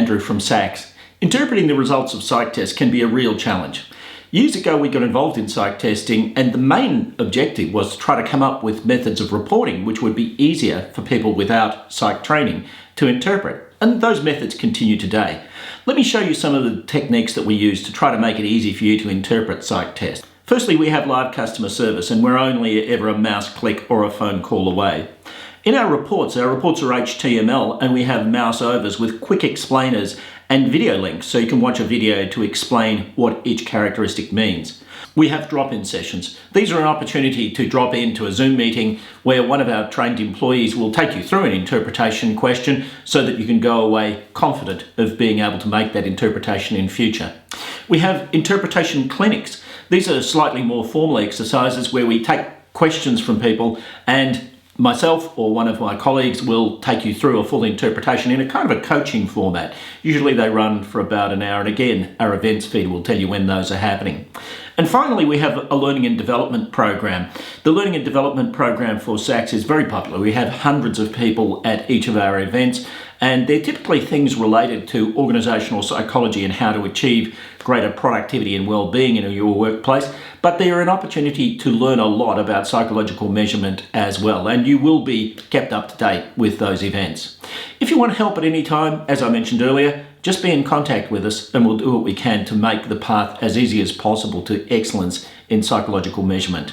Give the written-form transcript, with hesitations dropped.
Andrew from SACS. Interpreting the results of psych tests can be a real challenge. Years ago we got involved in psych testing, and the main objective was to try to come up with methods of reporting which would be easier for people without psych training to interpret. And those methods continue today. Let me show you some of the techniques that we use to try to make it easy for you to interpret psych tests. Firstly, we have live customer service, and we're only ever a mouse click or a phone call away. In our reports are HTML, and we have mouse overs with quick explainers and video links so you can watch a video to explain what each characteristic means. We have drop-in sessions. These are an opportunity to drop into a Zoom meeting where one of our trained employees will take you through an interpretation question so that you can go away confident of being able to make that interpretation in future. We have interpretation clinics. These are slightly more formal exercises where we take questions from people, and myself or one of my colleagues will take you through a full interpretation in a kind of a coaching format. Usually they run for about an hour, and again, our events feed will tell you when those are happening. And finally, we have a learning and development program. The learning and development program for SACS is very popular. We have hundreds of people at each of our events, and they're typically things related to organisational psychology and how to achieve greater productivity and well-being in your workplace. But they're an opportunity to learn a lot about psychological measurement as well, and you will be kept up to date with those events. If you want help at any time, as I mentioned earlier, just be in contact with us and we'll do what we can to make the path as easy as possible to excellence in psychological measurement.